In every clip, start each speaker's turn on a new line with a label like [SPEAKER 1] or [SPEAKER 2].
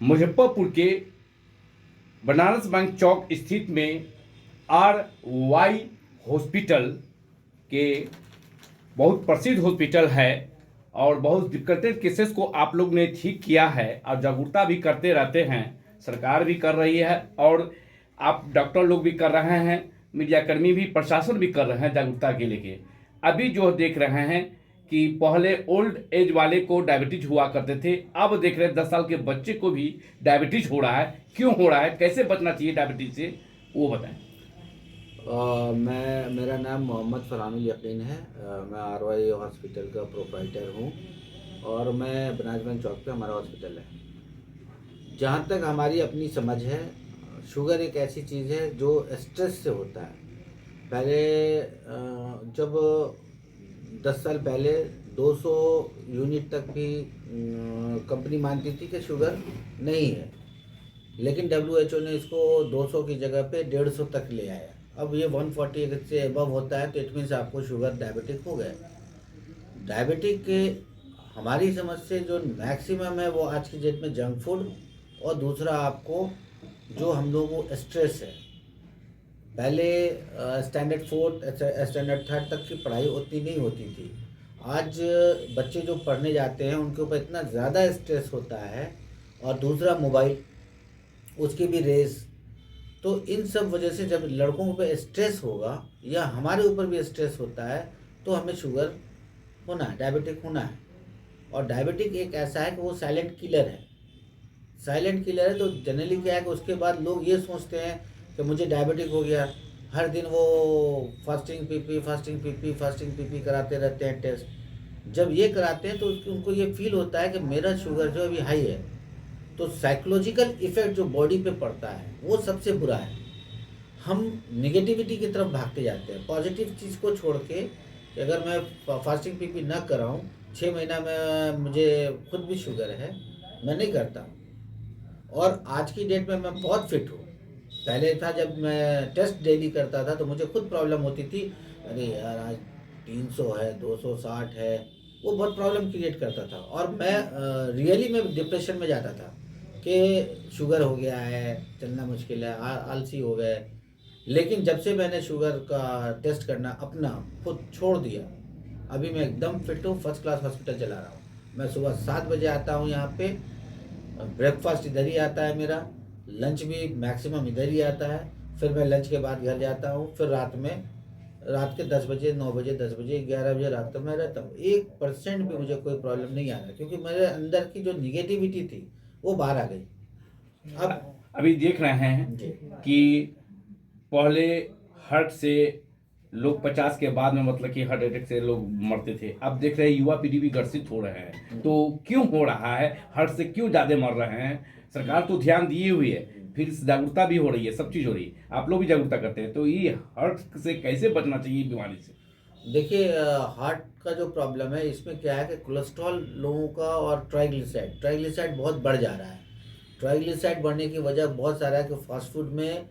[SPEAKER 1] मुजफ्फरपुर के बनारस बैंक चौक स्थित में RY हॉस्पिटल के बहुत प्रसिद्ध हॉस्पिटल है और बहुत दिक्कतें केसेस को आप लोग ने ठीक किया है और जागरूकता भी करते रहते हैं। सरकार भी कर रही है और आप डॉक्टर लोग भी कर रहे हैं, मीडियाकर्मी भी, प्रशासन भी कर रहे हैं जागरूकता के लेके। अभी जो देख रहे हैं कि पहले ओल्ड एज वाले को डायबिटीज हुआ करते थे, अब देख रहे हैं 10 साल के बच्चे को भी डायबिटीज हो रहा है। क्यों हो रहा है, कैसे बचना चाहिए डायबिटीज से, वो बताएं।
[SPEAKER 2] मेरा नाम मोहम्मद फरहानुल यकीन है। मैं RY हॉस्पिटल का प्रोप्राइटर हूँ और मैं बनारस बैंक चौक पे हमारा हॉस्पिटल है। जहाँ तक हमारी अपनी समझ है, शुगर एक ऐसी चीज़ है जो स्ट्रेस से होता है। पहले जब 10 साल पहले 200 यूनिट तक भी कंपनी मानती थी कि शुगर नहीं है, लेकिन WHO ने इसको 200 की जगह पे 150 तक ले आया। अब ये 140 से एबव होता है तो इट मीन्स आपको शुगर डायबिटिक हो गया। डायबिटिक के हमारी समझ से जो मैक्सिमम है वो आज की डेट में जंक फूड और दूसरा आपको जो हम लोगों को स्ट्रेस है। पहले स्टैंडर्ड 4 स्टैंडर्ड 3 तक की पढ़ाई उतनी नहीं होती थी। आज बच्चे जो पढ़ने जाते हैं उनके ऊपर इतना ज़्यादा स्ट्रेस होता है और दूसरा मोबाइल, उसकी भी रेस। तो इन सब वजह से जब लड़कों पे स्ट्रेस होगा या हमारे ऊपर भी स्ट्रेस होता है तो हमें शुगर होना है, डायबिटिक होना है। और डायबिटिक एक ऐसा है कि वो साइलेंट किलर है। साइलेंट किलर है तो जनरली क्या है कि उसके बाद लोग ये सोचते हैं कि मुझे डायबिटिक हो गया, हर दिन वो फास्टिंग पीपी कराते रहते हैं टेस्ट। जब ये कराते हैं तो उनको ये फील होता है कि मेरा शुगर जो अभी हाई है। तो साइकोलॉजिकल इफेक्ट जो बॉडी पे पड़ता है वो सबसे बुरा है। हम निगेटिविटी की तरफ भागते जाते हैं, पॉजिटिव चीज़ को छोड़ के कि अगर मैं फास्टिंग पीपी ना कराऊं, 6 महीना में मुझे खुद भी शुगर है, मैं नहीं करता। और आज की डेट में मैं बहुत फिट हूँ। पहले था जब मैं टेस्ट डेली करता था तो मुझे खुद प्रॉब्लम होती थी, अरे यार आज 300 है, 260 है, वो बहुत प्रॉब्लम क्रिएट करता था। और मैं रियली में डिप्रेशन में जाता था कि शुगर हो गया है, चलना मुश्किल है, आलसी हो गए। लेकिन जब से मैंने शुगर का टेस्ट करना अपना खुद छोड़ दिया, अभी मैं एकदम फिट हूँ, फर्स्ट क्लास हॉस्पिटल चला रहा हूँ। मैं सुबह 7 बजे आता हूँ यहाँ पे, ब्रेकफास्ट इधर ही आता है मेरा, लंच भी मैक्सिमम इधर ही आता है, फिर मैं लंच के बाद घर जाता हूँ, फिर रात के 10 बजे, 9 बजे, 10 बजे, 11 बजे रात तक मैं रहता हूँ। 1% भी मुझे कोई प्रॉब्लम नहीं आ रहा, क्योंकि मेरे अंदर की जो निगेटिविटी थी वो बाहर आ गई। अब
[SPEAKER 1] अभी देख रहे हैं कि पहले हार्ट से लोग 50 के बाद में, मतलब कि हार्ट अटैक से लोग मरते थे, अब देख रहे हैं युवा पीढ़ी भी ग्रसित हो रहे हैं। तो क्यों हो रहा है, हार्ट से क्यों ज्यादा मर रहे हैं? सरकार तो ध्यान दिए हुई है, फिर जागरूकता भी हो रही है, सब चीज हो रही है, आप लोग भी जागरूकता करते हैं, तो ये हार्ट से कैसे बचना चाहिए बीमारी से?
[SPEAKER 2] देखिए, हार्ट का जो प्रॉब्लम है इसमें क्या है कि कोलेस्ट्रॉल लोगों का और ट्राइग्लिसराइड बहुत बढ़ जा रहा है। ट्राइग्लिसराइड बढ़ने की वजह बहुत सारा है कि फास्ट फूड में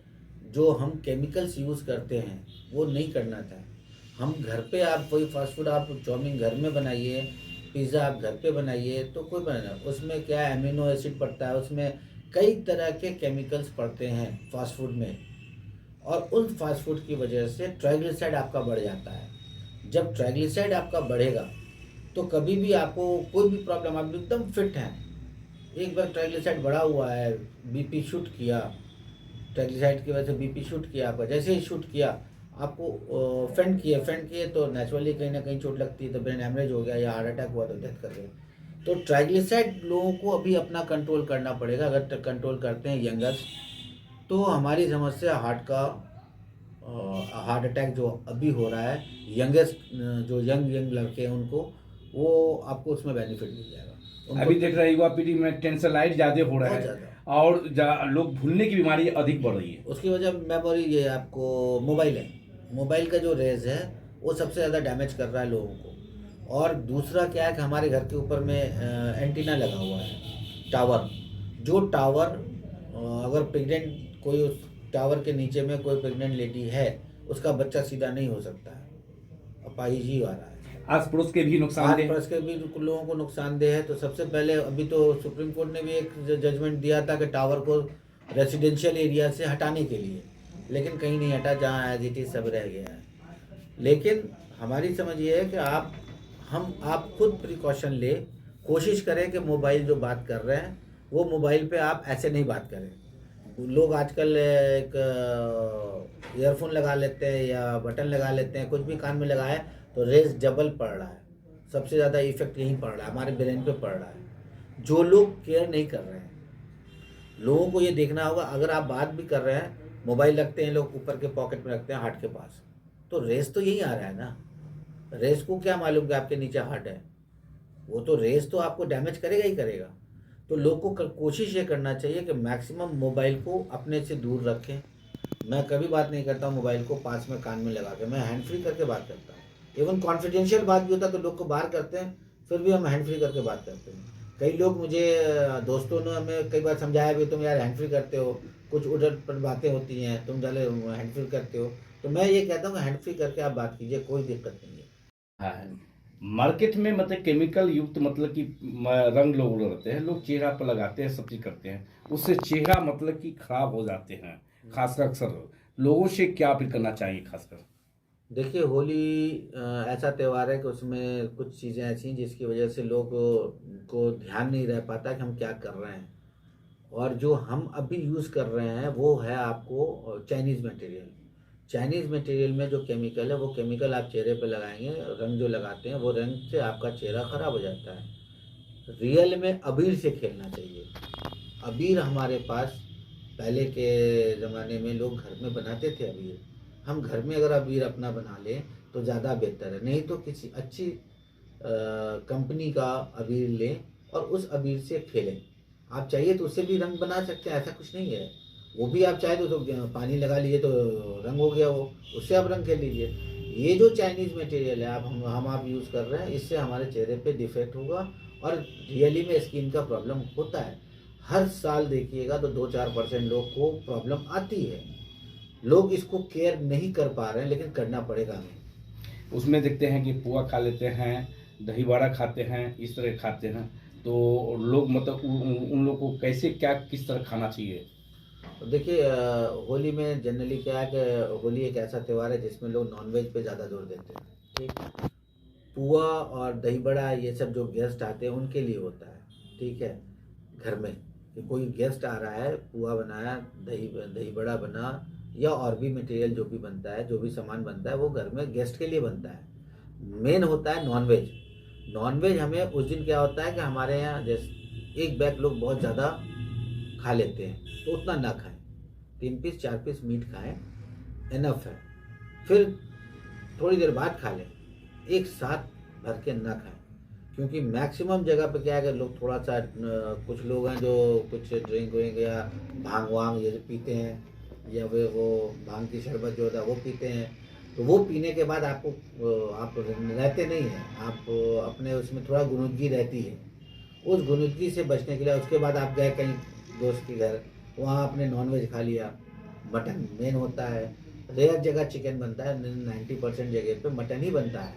[SPEAKER 2] जो हम केमिकल्स यूज़ करते हैं वो नहीं करना था। हम घर पे आप वही फास्ट फूड, आप चाउमीन घर में बनाइए, पिज़्ज़ा आप घर पे बनाइए तो कोई बनाना, उसमें क्या अमीनो एसिड पड़ता है, उसमें कई तरह के केमिकल्स पड़ते हैं फास्ट फूड में। और उन फास्ट फूड की वजह से ट्राइग्लिसराइड आपका बढ़ जाता है। जब ट्राइग्लिसराइड आपका बढ़ेगा तो कभी भी आपको कोई भी प्रॉब्लम, आप एकदम फिट हैं, एक बार ट्राइग्लिसराइड बढ़ा हुआ है, बीपी शूट किया, ट्राइग्लिसराइड की वजह से बीपी शूट किया आपका, जैसे ही शूट किया आपको फेंट किए तो नेचुरली कहीं ना कहीं चोट लगती है, तो ब्रेन हेमरेज हो गया या हार्ट अटैक हुआ तो डेथ कर गए। तो ट्राइग्लिसराइड लोगों को अभी अपना कंट्रोल करना पड़ेगा। अगर कंट्रोल करते हैं यंगर्स तो हमारी समझ से हार्ट अटैक जो अभी हो रहा है, यंगेस्ट जो यंग लड़के हैं उनको, वो आपको उसमें बेनिफिट मिल जाएगा।
[SPEAKER 1] अभी देख रहे हैं युवा पीढ़ी में टेंशनलाइज ज्यादा हो रहा है और लोग भूलने की बीमारी अधिक बढ़ रही है।
[SPEAKER 2] उसकी वजह मेमोरी, ये आपको मोबाइल है, मोबाइल का जो रेज है वो सबसे ज़्यादा डैमेज कर रहा है लोगों को। और दूसरा क्या है कि हमारे घर के ऊपर में एंटीना लगा हुआ है, टावर। जो टावर अगर प्रेग्नेंट कोई, उस टावर के नीचे में कोई प्रेग्नेंट लेडी है, उसका बच्चा सीधा नहीं हो सकता है, अपाहिज ही आ रहा है।
[SPEAKER 1] आस पड़ोस के भी
[SPEAKER 2] आस
[SPEAKER 1] नुकसानदेह।
[SPEAKER 2] पास के भी लोगों को नुकसानदेह है। तो सबसे पहले अभी तो सुप्रीम कोर्ट ने भी एक जजमेंट दिया था कि टावर को रेसिडेंशियल एरिया से हटाने के लिए, लेकिन कहीं नहीं हटा, जहाँ एज इट इज सब रह गया है। लेकिन हमारी समझ ये है कि आप खुद प्रिकॉशन ले, कोशिश करें कि मोबाइल जो बात कर रहे हैं वो मोबाइल पे आप ऐसे नहीं बात करें। लोग आजकल एक ईयरफोन लगा लेते हैं या बटन लगा लेते हैं, कुछ भी कान में लगाए तो रेस डबल पड़ रहा है। सबसे ज़्यादा इफेक्ट यहीं पड़ रहा है, हमारे ब्रेन पे पड़ रहा है। जो लोग केयर नहीं कर रहे हैं, लोगों को ये देखना होगा। अगर आप बात भी कर रहे हैं, मोबाइल रखते हैं लोग ऊपर के पॉकेट में रखते हैं हार्ट के पास, तो रेस तो यही आ रहा है ना। रेस को क्या मालूम कि आपके नीचे हार्ट है, वो तो रेस तो आपको डैमेज करेगा ही करेगा। तो लोग को कोशिश ये करना चाहिए कि मैक्सिमम मोबाइल को अपने से दूर रखें। मैं कभी बात नहीं करता हूँ मोबाइल को पास में कान में लगा के, मैं हैंड फ्री करके बात करता हूँ। इवन कॉन्फिडेंशियल बात भी होता है तो लोग को बाहर करते हैं, फिर भी हम हैंड फ्री करके बात करते हैं। कई लोग मुझे दोस्तों ने हमें कई बार समझाया भी, तुम यार हैंड फ्री करते हो, कुछ उधर पर बातें होती हैं, तुम जाले हैंड फ्री करते हो। तो मैं ये कहता हूँ हैंड फ्री करके आप बात कीजिए, कोई दिक्कत नहीं है।
[SPEAKER 1] हाँ, मार्केट में मतलब केमिकल युक्त मतलब कि रंग लोग लगाते हैं, लोग चेहरा पर लगाते हैं, सब चीज करते हैं, उससे चेहरा मतलब कि खराब हो जाते हैं। खासकर अक्सर लोगों से क्या अपील करना चाहिए खासकर?
[SPEAKER 2] देखिए, होली ऐसा त्यौहार है कि उसमें कुछ चीज़ें ऐसी हैं जिसकी वजह से लोग को ध्यान नहीं रह पाता कि हम क्या कर रहे हैं। और जो हम अभी यूज़ कर रहे हैं वो है आपको चाइनीज़ मटेरियल। चाइनीज़ मटेरियल में जो केमिकल है, वो केमिकल आप चेहरे पे लगाएंगे, रंग जो लगाते हैं वो रंग से आपका चेहरा ख़राब हो जाता है। रियल में अबीर से खेलना चाहिए। अबीर हमारे पास पहले के ज़माने में लोग घर में बनाते थे अबीर। हम घर में अगर अबीर अपना बना लें तो ज़्यादा बेहतर है। नहीं तो किसी अच्छी कंपनी का अबीर लें और उस अबीर से खेलें। आप चाहिए तो उससे भी रंग बना सकते हैं, ऐसा कुछ नहीं है। वो भी आप चाहे तो पानी लगा लिए तो रंग हो गया, वो उससे आप रंग खेल लीजिए। ये जो चाइनीज़ मटेरियल है आप यूज़ कर रहे हैं, इससे हमारे चेहरे पे डिफेक्ट होगा और रियली में स्किन का प्रॉब्लम होता है। हर साल देखिएगा तो 2-4% लोग को प्रॉब्लम आती है। लोग इसको केयर नहीं कर पा रहे हैं, लेकिन करना पड़ेगा हमें।
[SPEAKER 1] उसमें देखते हैं कि पुआ खा लेते हैं, दही बड़ा खाते हैं, इस तरह खाते हैं, तो लोग मतलब उन लोग को कैसे क्या किस तरह खाना चाहिए?
[SPEAKER 2] तो देखिए, होली में जनरली क्या है कि होली एक ऐसा त्यौहार है जिसमें लोग नॉनवेज पे ज़्यादा जोर देते हैं। ठीक, पुआ और दही बड़ा ये सब जो गेस्ट आते हैं उनके लिए होता है। ठीक है, घर में कि कोई गेस्ट आ रहा है, पुआ बनाया, दही दही बड़ा बना, या और भी मटेरियल जो भी बनता है, जो भी सामान बनता है वो घर में गेस्ट के लिए बनता है। मेन होता है नॉनवेज। नॉनवेज हमें उस दिन क्या होता है कि हमारे यहाँ जैसे एक बैग लोग बहुत ज़्यादा खा लेते हैं, तो उतना ना खाएं। 3 पीस 4 पीस मीट खाएं, इनफ है। फिर थोड़ी देर बाद खा लें, एक साथ भर के ना खाएं। क्योंकि मैक्सिमम जगह पे क्या है कि लोग थोड़ा सा कुछ लोग हैं जो कुछ ड्रिंक व्रिंक या भांग वांग ये पीते हैं, या वो भांग की शरबत जो होता है वो पीते हैं। तो वो पीने के बाद आप रहते नहीं हैं, आप अपने उसमें थोड़ा गुनूदगी रहती है। उस गुनूदगी से बचने के लिए उसके बाद आप गए कहीं दोस्त के घर, वहाँ आपने नॉनवेज खा लिया। मटन मेन होता है, रेयर जगह चिकन बनता है, 90% जगह पे मटन ही बनता है।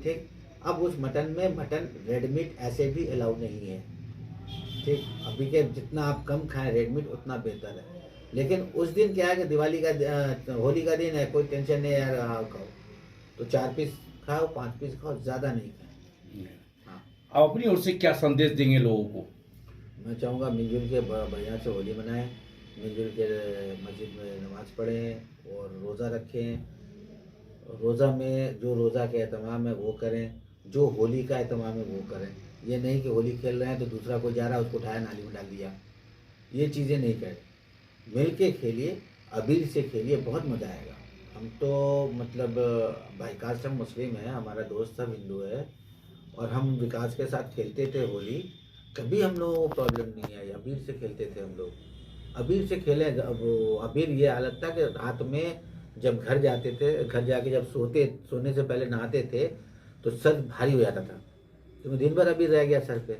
[SPEAKER 2] ठीक, अब उस मटन में मटन रेड मीट ऐसे भी अलाउ नहीं है। ठीक, अभी के जितना आप कम खाएं रेड मीट उतना बेहतर है। लेकिन उस दिन क्या है कि दिवाली का होली का दिन है, कोई टेंशन नहीं है यार, हाँ खाओ तो 4 पीस खाओ, 5 पीस खाओ, ज़्यादा नहीं खाएं। हाँ,
[SPEAKER 1] आप अपनी ओर से क्या संदेश देंगे लोगों को?
[SPEAKER 2] मैं चाहूँगा मिलजुल के बढ़िया से होली मनाएं, मिलजुल के मस्जिद में नमाज़ पढ़ें और रोज़ा रखें। रोज़ा में जो रोज़ा के एहतमाम है वो करें, जो होली का एहतमाम है वो करें। ये नहीं कि होली खेल रहे हैं तो दूसरा कोई जा रहा है उसको उठाया नाली में डाल दिया, ये चीज़ें नहीं करें। मिल के खेलिए, अबीर से खेलिए, बहुत मज़ा आएगा। हम तो मतलब भाई कास्ट हम मुस्लिम हैं, हमारा दोस्त सब हिंदू है और हम विकास के साथ खेलते थे होली, कभी हम लोगों को प्रॉब्लम नहीं आई। अबीर से खेलते थे हम लोग, अबीर से खेले। अब अबीर ये हालत था कि रात में जब घर जाते थे, घर जाके जब सोने से पहले नहाते थे तो सर भारी हो जाता था, क्योंकि दिन भर अबीर रह गया सर पे।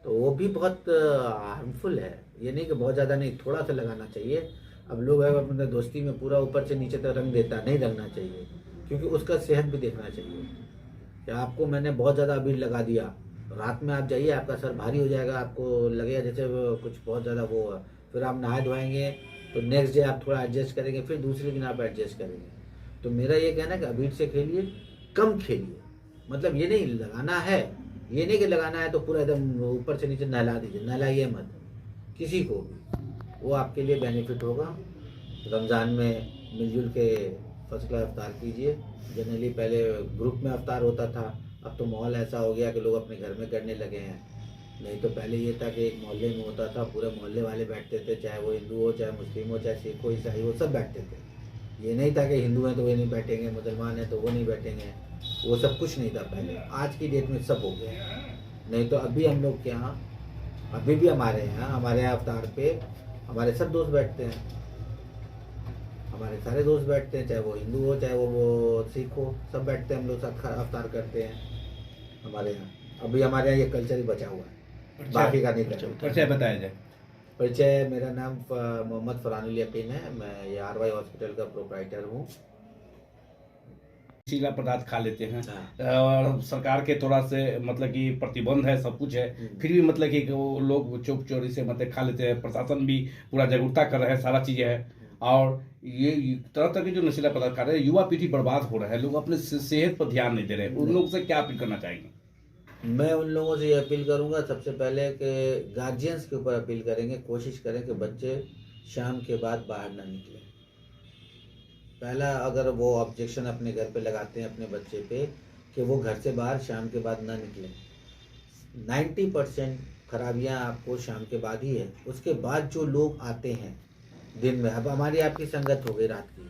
[SPEAKER 2] तो वो भी बहुत हार्मफुल है। ये नहीं कि बहुत ज़्यादा नहीं, थोड़ा सा लगाना चाहिए। अब लोग है अपने दोस्ती में पूरा ऊपर से नीचे तक रंग देता, नहीं रंगना चाहिए, क्योंकि उसका सेहत भी देखना चाहिए। कि आपको मैंने बहुत ज़्यादा अबीर लगा दिया, रात में आप जाइए, आपका सर भारी हो जाएगा, आपको लगेगा जैसे वो कुछ बहुत ज़्यादा वो है। फिर आप नहाए धोएंगे तो नेक्स्ट डे आप थोड़ा एडजस्ट करेंगे, फिर दूसरे दिन आप एडजस्ट करेंगे। तो मेरा ये कहना है कि अबीर से खेलिए, कम खेलिए, मतलब ये नहीं लगाना है, ये नहीं कि लगाना है तो पूरा एकदम ऊपर से नीचे नहला दीजिए, नहलाइए मत किसी को भी, वो आपके लिए बेनिफिट होगा। रमज़ान में मिलजुल के फर्स्ट क्लास अफ्तार कीजिए। जनरली पहले ग्रुप में अफ्तार होता था, अब तो माहौल ऐसा हो गया कि लोग अपने घर में करने लगे हैं। नहीं तो पहले ये था कि एक मोहल्ले में होता था, पूरे मोहल्ले वाले बैठते थे, चाहे वो हिंदू हो, चाहे मुस्लिम हो, चाहे सिख हो, ईसाई हो, सब बैठते थे। ये नहीं था कि हिंदू हैं तो वो नहीं बैठेंगे, मुसलमान हैं तो वो नहीं बैठेंगे, वो सब कुछ नहीं था पहले। आज की डेट में सब हो गया। नहीं तो अभी हम लोग के यहाँ, अभी भी हमारे यहाँ अफ्तार पे हमारे सब दोस्त बैठते हैं, हमारे सारे दोस्त बैठते हैं, चाहे वो हिंदू हो, चाहे वो सिख हो, सब बैठते हैं, हम लोग साथ अफ्तार करते हैं हमारे यहाँ। अभी हमारे यहाँ ये कल्चर ही बचा हुआ है, बाकी का नहीं करते।
[SPEAKER 1] परिचय बताया जाए।
[SPEAKER 2] परिचय, मेरा नाम मोहम्मद फरहानुल यकीन है, मैं ये RY हॉस्पिटल का प्रोप्राइटर हूँ।
[SPEAKER 1] नशीला पदार्थ खा लेते हैं
[SPEAKER 2] हाँ।
[SPEAKER 1] और सरकार के थोड़ा से मतलब कि प्रतिबंध है, सब कुछ है, फिर भी मतलब कि वो लोग चुप चोरी से मतलब खा लेते हैं। प्रशासन भी पूरा जागरूकता कर रहा है, सारा चीजें है। और ये तरह तरह के जो नशीला पदार्थ खा रहे हैं, युवा पीढ़ी बर्बाद हो रहा है, लोग अपने सेहत पर ध्यान नहीं दे रहे हैं। उन लोगों से क्या अपील करना चाहेंगे?
[SPEAKER 2] मैं उन लोगों से ये अपील करूंगा, सबसे पहले कि गार्जियंस के ऊपर अपील करेंगे, कोशिश करें कि बच्चे शाम के बाद बाहर ना निकलें। पहला, अगर वो ऑब्जेक्शन अपने घर पे लगाते हैं अपने बच्चे पे कि वो घर से बाहर शाम के बाद ना निकलें, 90% खराबियाँ आपको शाम के बाद ही है। उसके बाद जो लोग आते हैं दिन में, अब हमारी आपकी संगत हो गई रात की,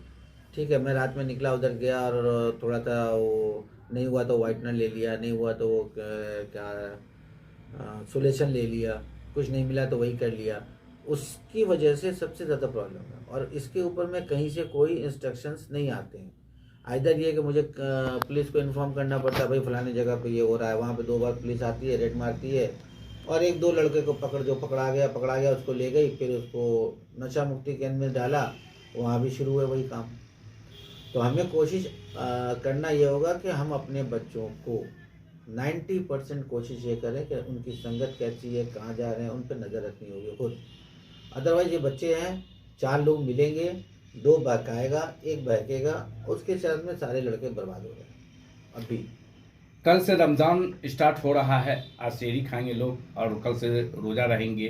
[SPEAKER 2] ठीक है, मैं रात में निकला, उधर गया और थोड़ा सा वो नहीं हुआ तो वाइटनर ले लिया, नहीं हुआ तो वो क्या सोल्यूशन ले लिया, कुछ नहीं मिला तो वही कर लिया, उसकी वजह से सबसे ज़्यादा प्रॉब्लम है। और इसके ऊपर में कहीं से कोई इंस्ट्रक्शंस नहीं आते हैं। आइदर ये कि मुझे पुलिस को इन्फॉर्म करना पड़ता है, भाई फलाने जगह पे ये हो रहा है, वहाँ पे 2 बार पुलिस आती है, रेड मारती है, और 1-2 लड़के को पकड़ा गया उसको ले गई, फिर उसको नशा मुक्ति केंद्र में डाला, वहाँ भी शुरू है वही काम। तो हमें कोशिश करना ये होगा कि हम अपने बच्चों को 90% कोशिश ये करें कि उनकी संगत कैसी है, कहाँ जा रहे हैं, उन पर नज़र रखनी होगी खुद। अदरवाइज ये बच्चे हैं, 4 लोग मिलेंगे, 2 बहकाएगा, 1 बहकेगा, उसके साथ में सारे लड़के बर्बाद हो गए। अभी
[SPEAKER 1] कल से रमज़ान स्टार्ट हो रहा है, आज सेहरी खाएंगे लोग और कल से रोज़ा रहेंगे।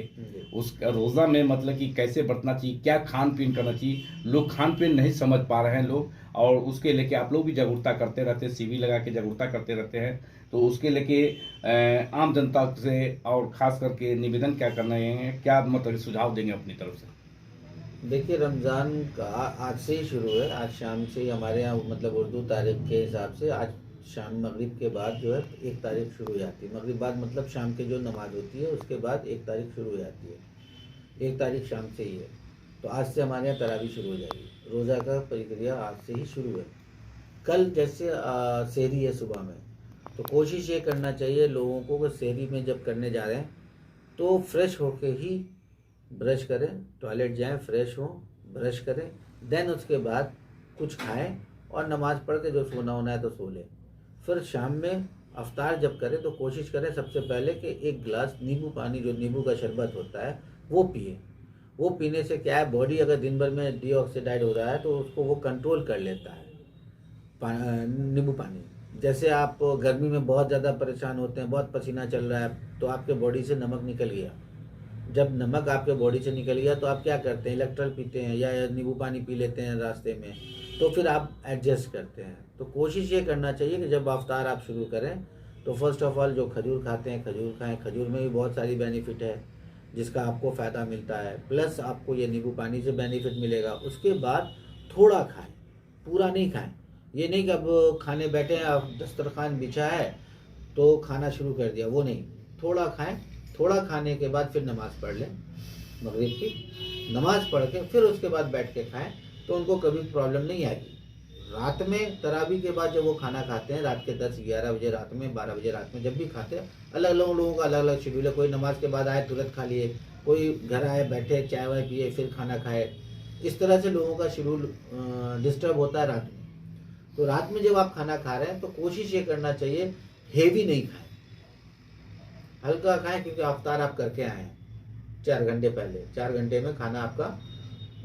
[SPEAKER 1] उस रोज़ा में मतलब कि कैसे बरतना चाहिए, क्या खान पीन करना चाहिए, लोग खान पीन नहीं समझ पा रहे हैं लोग, और उसके लेके आप लोग भी जागरूकता करते रहते हैं, शिविर लगा के जागरूकता करते रहते हैं। तो उसके लेके आम जनता से और ख़ास करके निवेदन क्या करना है, क्या मतलब सुझाव देंगे अपनी तरफ से?
[SPEAKER 2] देखिए, रमज़ान का आज से ही शुरू है, आज शाम से ही हमारे यहाँ, मतलब उर्दू तारीख के हिसाब से आज शाम मगरिब के बाद जो है 1 तारीख शुरू हो जाती है। मगरिब बाद मतलब शाम की जो नमाज होती है उसके बाद 1 तारीख शुरू हो जाती है। 1 तारीख शाम से ही है, तो आज से हमारे यहाँ तरावी शुरू हो जाएगी। रोज़ा का प्रक्रिया आज से ही शुरू है। कल जैसे सेहरी है सुबह में, तो कोशिश ये करना चाहिए लोगों को कि सेहरी में जब करने जा रहे हैं तो फ्रेश होके ही ब्रश करें, टॉयलेट जाएं, फ्रेश हों, ब्रश करें, देन उसके बाद कुछ खाएं और नमाज़ पढ़ के जो सोना होना है तो सो लें। फिर शाम में अफ्तार जब करें तो कोशिश करें सबसे पहले कि 1 गिलास नींबू पानी, जो नींबू का शरबत होता है, वो पिए। वो पीने से क्या है, बॉडी अगर दिन भर में डीऑक्सीडाइड हो रहा है तो उसको वो कंट्रोल कर लेता है नींबू पानी। जैसे आप गर्मी में बहुत ज़्यादा परेशान होते हैं, बहुत पसीना चल रहा है, तो आपके बॉडी से नमक निकल गया। जब नमक आपके बॉडी से निकल गया तो आप क्या करते हैं, इलेक्ट्रल पीते हैं या नींबू पानी पी लेते हैं रास्ते में, तो फिर आप एडजस्ट करते हैं। तो कोशिश ये करना चाहिए कि जब अफ्तार आप शुरू करें तो फर्स्ट ऑफ ऑल जो खजूर खाते हैं खजूर खाएं। खजूर में भी बहुत सारी बेनिफिट है जिसका आपको फ़ायदा मिलता है, प्लस आपको ये नींबू पानी से बेनिफिट मिलेगा। उसके बाद थोड़ा खाएं, पूरा नहीं खाएं। ये नहीं कि अब खाने बैठे हैं, अब दस्तरखान बिछा है तो खाना शुरू कर दिया, वो नहीं, थोड़ा खाएं। थोड़ा खाने के बाद फिर नमाज़ पढ़ लें, मगरिब की नमाज़ पढ़ के फिर उसके बाद बैठ के खाएं, तो उनको कभी प्रॉब्लम नहीं आएगी। रात में तरावी के बाद जब वो खाना खाते हैं, रात के 10-11 बजे रात में, 12 बजे रात में, जब भी खाते हैं, अलग अलग लोगों का अलग अलग शेड्यूल है। कोई नमाज के बाद आए तुरंत खा लिए, कोई घर आए बैठे चाय वाय पिए फिर खाना खाए। इस तरह से लोगों का शेड्यूल डिस्टर्ब होता है रात में। तो रात में जब आप खाना खा रहे हैं तो कोशिश ये करना चाहिए हेवी नहीं खाएं, हल्का खाएं, क्योंकि अफ्तार आप करके आए हैं 4 घंटे पहले, 4 घंटे में खाना आपका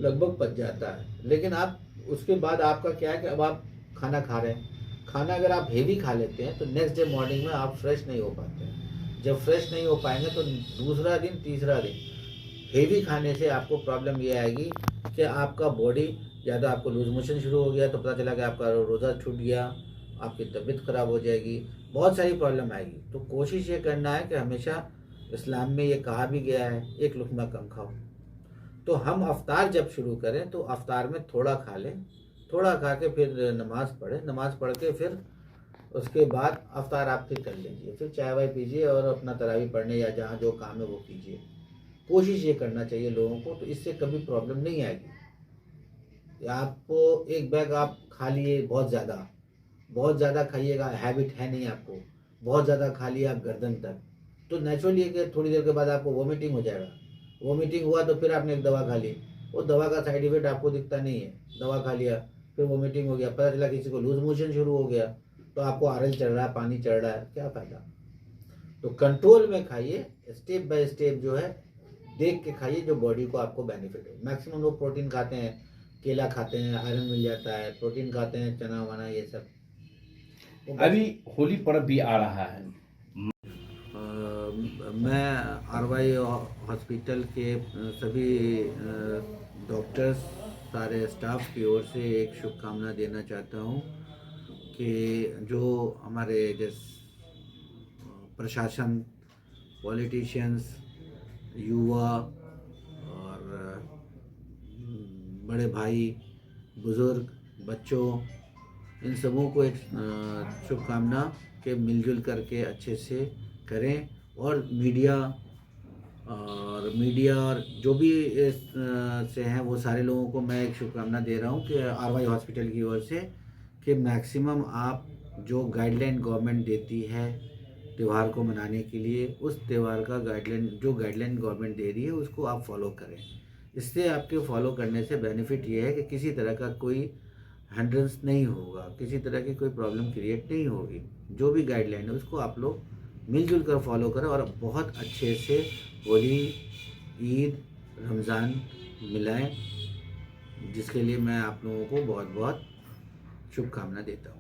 [SPEAKER 2] लगभग पच जाता है। लेकिन आप उसके बाद आपका क्या है कि अब आप खाना खा रहे हैं, खाना अगर आप हेवी खा लेते हैं तो नेक्स्ट डे मॉर्निंग में आप फ्रेश नहीं हो पाते हैं। जब फ्रेश नहीं हो पाएंगे तो दूसरा दिन तीसरा दिन हेवी खाने से आपको प्रॉब्लम ये आएगी कि आपका बॉडी ज़्यादा, आपको लूज मोशन शुरू हो गया तो पता चला कि आपका रोज़ा छूट गया, आपकी तबीयत ख़राब हो जाएगी, बहुत सारी प्रॉब्लम आएगी। तो कोशिश ये करना है कि हमेशा इस्लाम में ये कहा भी गया है एक लुकमा कम खाओ। तो हम अफ्तार जब शुरू करें तो अफ्तार में थोड़ा खा लें, थोड़ा खा के फिर नमाज़ पढ़ें, नमाज़ पढ़ के फिर उसके बाद अफ्तार आप फिर कर लीजिए, फिर चाय वाय पीजिए और अपना तरावी पढ़ने या जहाँ जो काम है वो कीजिए। कोशिश ये करना चाहिए लोगों को, तो इससे कभी प्रॉब्लम नहीं आएगी। आपको एक बैग आप खा लिए बहुत ज़्यादा खाइएगा, हैबिट है नहीं आपको, बहुत ज़्यादा खा लिया आप गर्दन तक, तो नेचुरली है कि थोड़ी देर के बाद आपको वोमिटिंग हो जाएगा। वोमिटिंग हुआ तो फिर आपने एक दवा खा ली, वो दवा का साइड इफेक्ट आपको दिखता नहीं है, दवा खा लिया फिर वोमिटिंग हो गया, पता चला किसी को लूज मोशन शुरू हो गया, तो आपको आरएल चढ़ रहा है, पानी चढ़ रहा है, क्या फ़ायदा। तो कंट्रोल में खाइए, स्टेप बाय स्टेप जो है देख के खाइए, जो बॉडी को आपको बेनिफिट हो। मैक्सिमम लोग प्रोटीन खाते हैं, केला खाते हैं, आयरन मिल जाता है, प्रोटीन खाते हैं, चना वना ये सब।
[SPEAKER 1] अभी होली पर्व भी आ रहा है।
[SPEAKER 2] मैं आरवाई हॉस्पिटल के सभी डॉक्टर्स, सारे स्टाफ की ओर से एक शुभकामना देना चाहता हूँ कि जो हमारे प्रशासन, पॉलिटिशियंस, युवा और बड़े भाई, बुज़ुर्ग, बच्चों, इन सबों को एक शुभकामना के मिलजुल करके अच्छे से करें। और मीडिया और जो भी इस से हैं वो सारे लोगों को मैं एक शुभकामना दे रहा हूँ कि आरवाई हॉस्पिटल की ओर से कि मैक्सिमम आप जो गाइडलाइन गवर्नमेंट देती है त्यौहार को मनाने के लिए, उस त्यौहार का गाइडलाइन गवर्नमेंट दे रही है उसको आप फॉलो करें। इससे आपके फॉलो करने से बेनिफिट ये है कि किसी तरह का कोई हिंड्रेंस नहीं होगा, किसी तरह की कोई प्रॉब्लम क्रिएट नहीं होगी। जो भी गाइडलाइन है उसको आप लोग मिलजुल कर फॉलो करें और बहुत अच्छे से होली, ईद, रमज़ान मिलाएं, जिसके लिए मैं आप लोगों को बहुत बहुत शुभकामना देता हूँ।